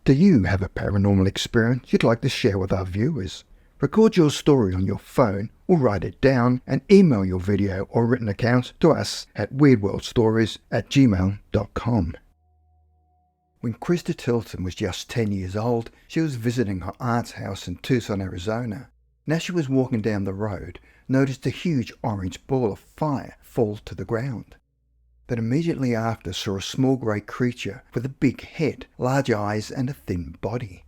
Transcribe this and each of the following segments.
Do you have a paranormal experience you'd like to share with our viewers? Record your story on your phone or write it down and email your video or written account to us at weirdworldstories@gmail.com. When Christa Tilton was just 10 years old, she was visiting her aunt's house in Tucson, Arizona. And as she was walking down the road, noticed a huge orange ball of fire fall to the ground. But immediately after saw a small grey creature with a big head, large eyes and a thin body.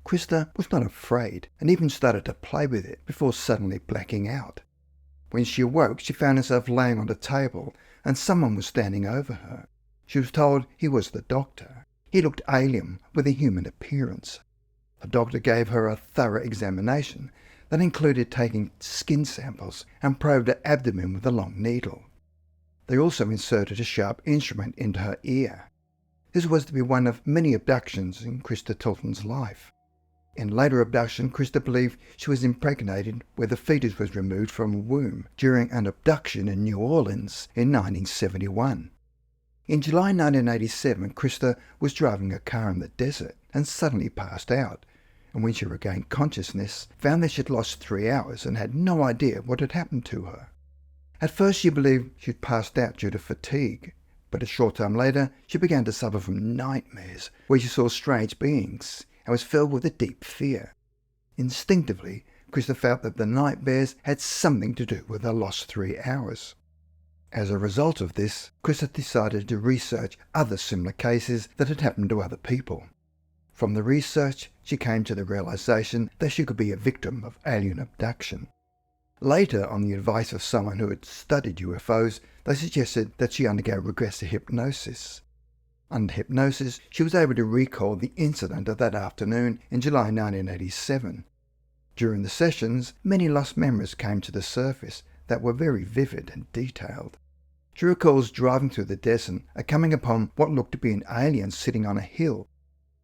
Christa was not afraid and even started to play with it before suddenly blacking out. When she awoke, she found herself laying on the table and someone was standing over her. She was told he was the doctor. He looked alien with a human appearance. The doctor gave her a thorough examination that included taking skin samples and probed her abdomen with a long needle. They also inserted a sharp instrument into her ear. This was to be one of many abductions in Christa Tilton's life. In later abduction, Christa believed she was impregnated where the fetus was removed from a womb during an abduction in New Orleans in 1971. In July 1987, Christa was driving a car in the desert and suddenly passed out, and when she regained consciousness, found that she had lost 3 hours and had no idea what had happened to her. At first she believed she had passed out due to fatigue, but a short time later she began to suffer from nightmares where she saw strange beings and was filled with a deep fear. Instinctively, Christa felt that the nightmares had something to do with her lost 3 hours. As a result of this, Christa decided to research other similar cases that had happened to other people. From the research, she came to the realization that she could be a victim of alien abduction. Later, on the advice of someone who had studied UFOs, they suggested that she undergo regressive hypnosis. Under hypnosis, she was able to recall the incident of that afternoon in July 1987. During the sessions, many lost memories came to the surface that were very vivid and detailed. She recalls driving through the desert and coming upon what looked to be an alien sitting on a hill.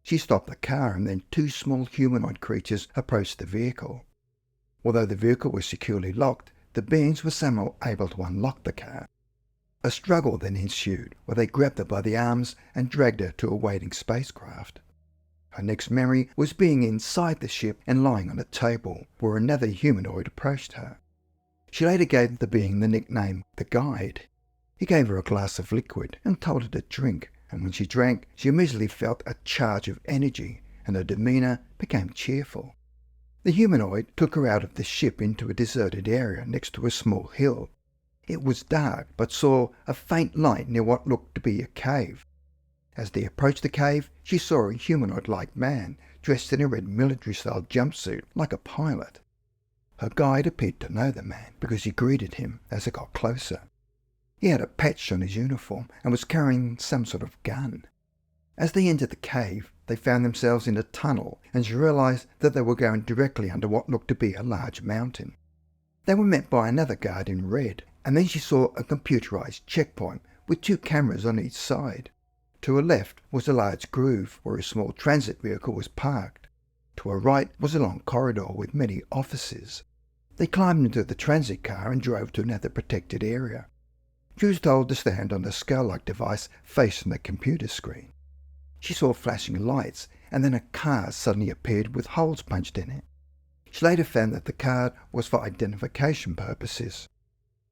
She stopped the car and then 2 small humanoid creatures approached the vehicle. Although the vehicle was securely locked, the beings were somehow able to unlock the car. A struggle then ensued where they grabbed her by the arms and dragged her to a waiting spacecraft. Her next memory was being inside the ship and lying on a table where another humanoid approached her. She later gave the being the nickname The Guide. He gave her a glass of liquid and told her to drink, and when she drank, she immediately felt a charge of energy and her demeanour became cheerful. The humanoid took her out of the ship into a deserted area next to a small hill. It was dark, but saw a faint light near what looked to be a cave. As they approached the cave, she saw a humanoid-like man dressed in a red military-style jumpsuit like a pilot. Her guide appeared to know the man because she greeted him as it got closer. He had a patch on his uniform and was carrying some sort of gun. As they entered the cave, they found themselves in a tunnel and she realized that they were going directly under what looked to be a large mountain. They were met by another guard in red, and then she saw a computerized checkpoint with 2 cameras on each side. To her left was a large groove where a small transit vehicle was parked. To her right was a long corridor with many offices. They climbed into the transit car and drove to another protected area. She was told to stand on the skull-like device facing the computer screen. She saw flashing lights, and then a card suddenly appeared with holes punched in it. She later found that the card was for identification purposes.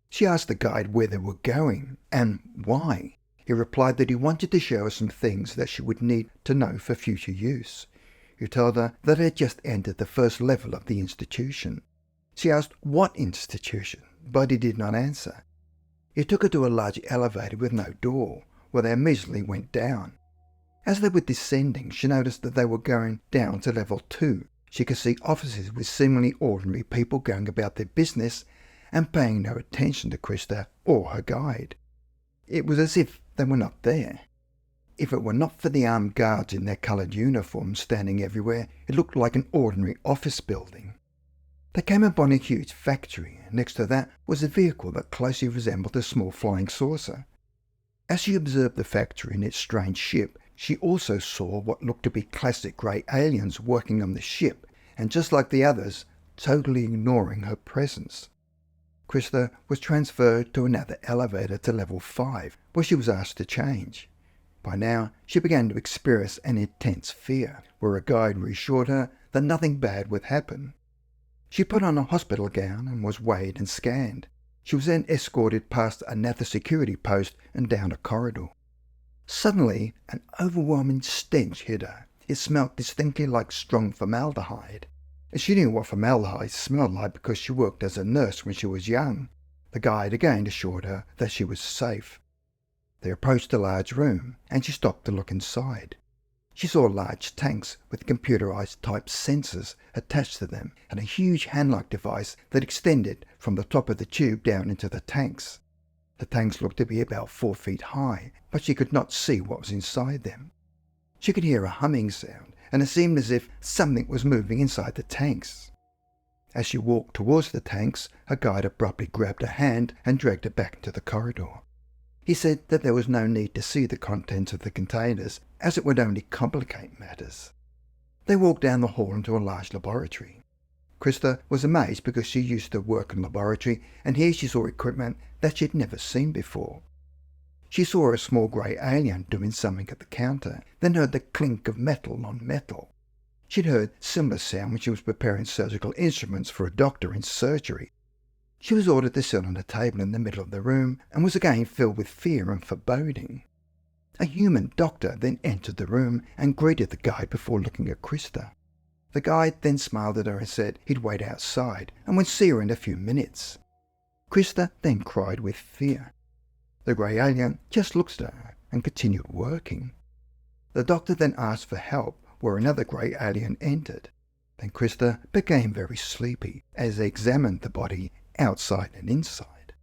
She asked the guide where they were going and why. He replied that he wanted to show her some things that she would need to know for future use. He told her that they had just entered the first level of the institution. She asked what institution, but he did not answer. He took her to a large elevator with no door, where they immediately went down. As they were descending, she noticed that they were going down to level 2. She could see offices with seemingly ordinary people going about their business and paying no attention to Christa or her guide. It was as if they were not there. If it were not for the armed guards in their coloured uniforms standing everywhere, it looked like an ordinary office building. They came upon a huge factory, and next to that was a vehicle that closely resembled a small flying saucer. As she observed the factory and its strange ship, she also saw what looked to be classic grey aliens working on the ship, and just like the others, totally ignoring her presence. Christa was transferred to another elevator to level 5, where she was asked to change. By now, she began to experience an intense fear, where a guide reassured her that nothing bad would happen. She put on a hospital gown and was weighed and scanned. She was then escorted past another security post and down a corridor. Suddenly, an overwhelming stench hit her. It smelled distinctly like strong formaldehyde. She knew what formaldehyde smelled like because she worked as a nurse when she was young. The guide again assured her that she was safe. They approached a large room, and she stopped to look inside. She saw large tanks with computerized type sensors attached to them, and a huge hand-like device that extended from the top of the tube down into the tanks. The tanks looked to be about 4 feet high, but she could not see what was inside them. She could hear a humming sound, and it seemed as if something was moving inside the tanks. As she walked towards the tanks, a guide abruptly grabbed her hand and dragged her back into the corridor. He said that there was no need to see the contents of the containers, as it would only complicate matters. They walked down the hall into a large laboratory. Christa was amazed because she used to work in a laboratory, and here she saw equipment that she'd never seen before. She saw a small grey alien doing something at the counter, then heard the clink of metal on metal. She'd heard similar sound when she was preparing surgical instruments for a doctor in surgery. She was ordered to sit on a table in the middle of the room and was again filled with fear and foreboding. A human doctor then entered the room and greeted the guide before looking at Christa. The guide then smiled at her and said he'd wait outside and would see her in a few minutes. Christa then cried with fear. The grey alien just looked at her and continued working. The doctor then asked for help, where another grey alien entered. Then Christa became very sleepy as they examined the body outside and inside.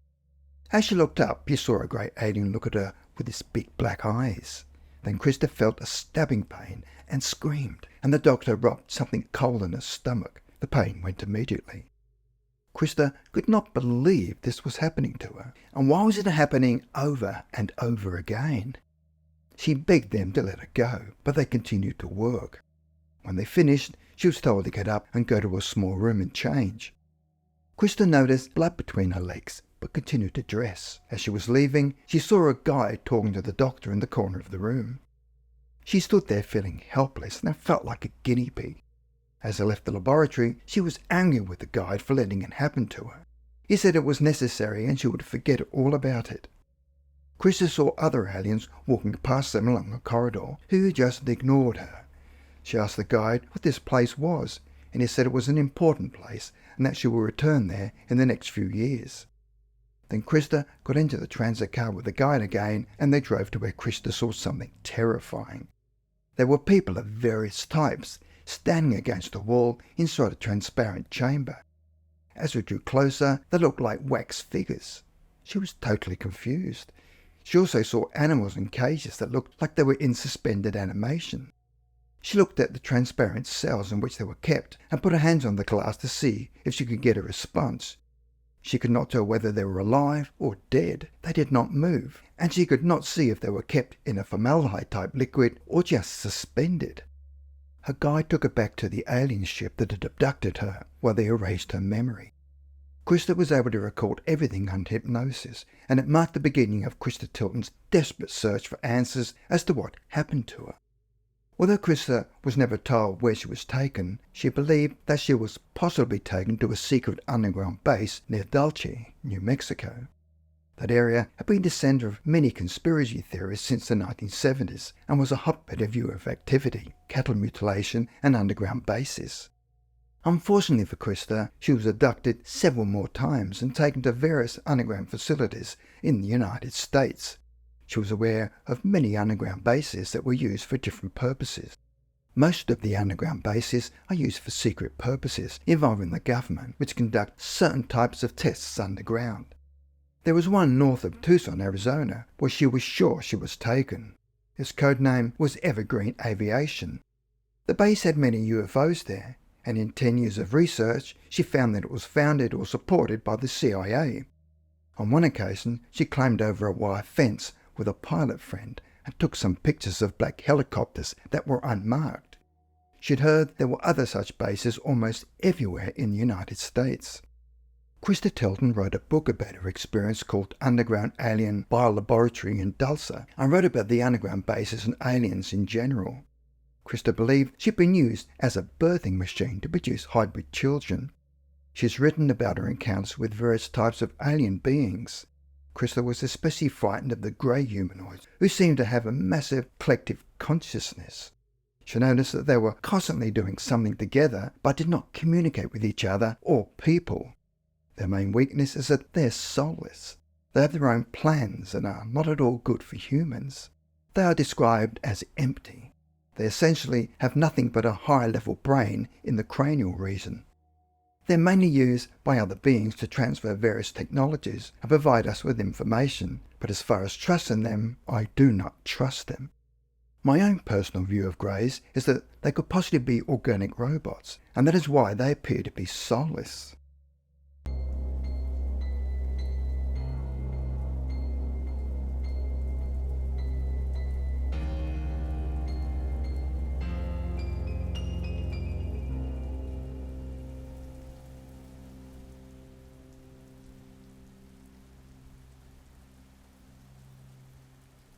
As she looked up, she saw a grey alien look at her with his big black eyes. Then Christa felt a stabbing pain and screamed, and the doctor rubbed something cold in her stomach. The pain went immediately. Christa could not believe this was happening to her, and why was it happening over and over again? She begged them to let her go, but they continued to work. When they finished, she was told to get up and go to a small room and change. Christa noticed blood between her legs, but continued to dress. As she was leaving, she saw a guy talking to the doctor in the corner of the room. She stood there feeling helpless and felt like a guinea pig. As they left the laboratory, she was angry with the guide for letting it happen to her. He said it was necessary and she would forget all about it. Christa saw other aliens walking past them along the corridor, who just ignored her. She asked the guide what this place was, and he said it was an important place and that she will return there in the next few years. Then Christa got into the transit car with the guide again, and they drove to where Christa saw something terrifying. There were people of various types standing against the wall inside a transparent chamber. As we drew closer, they looked like wax figures. She was totally confused. She also saw animals in cages that looked like they were in suspended animation. She looked at the transparent cells in which they were kept and put her hands on the glass to see if she could get a response. She could not tell whether they were alive or dead. They did not move, and she could not see if they were kept in a formaldehyde-type liquid or just suspended. Her guide took her back to the alien ship that had abducted her, while they erased her memory. Christa was able to record everything under hypnosis, and it marked the beginning of Christa Tilton's desperate search for answers as to what happened to her. Although Christa was never told where she was taken, she believed that she was possibly taken to a secret underground base near Dulce, New Mexico. That area had been the centre of many conspiracy theories since the 1970s and was a hotbed of UFO activity, cattle mutilation and underground bases. Unfortunately for Christa, she was abducted several more times and taken to various underground facilities in the United States. She was aware of many underground bases that were used for different purposes. Most of the underground bases are used for secret purposes involving the government, which conduct certain types of tests underground. There was one north of Tucson, Arizona, where she was sure she was taken. Its code name was Evergreen Aviation. The base had many UFOs there, and in 10 years of research, she found that it was founded or supported by the CIA. On one occasion, she climbed over a wire fence with a pilot friend and took some pictures of black helicopters that were unmarked. She'd heard there were other such bases almost everywhere in the United States. Christa Tilton wrote a book about her experience called Underground Alien Biolaboratory in Tulsa, and wrote about the underground bases and aliens in general. Christa believed she'd been used as a birthing machine to produce hybrid children. She's written about her encounters with various types of alien beings. Christa was especially frightened of the grey humanoids, who seemed to have a massive collective consciousness. She noticed that they were constantly doing something together, but did not communicate with each other or people. Their main weakness is that they're soulless. They have their own plans and are not at all good for humans. They are described as empty. They essentially have nothing but a high-level brain in the cranial region. They're mainly used by other beings to transfer various technologies and provide us with information, but as far as trusting them, I do not trust them. My own personal view of greys is that they could possibly be organic robots, and that is why they appear to be soulless.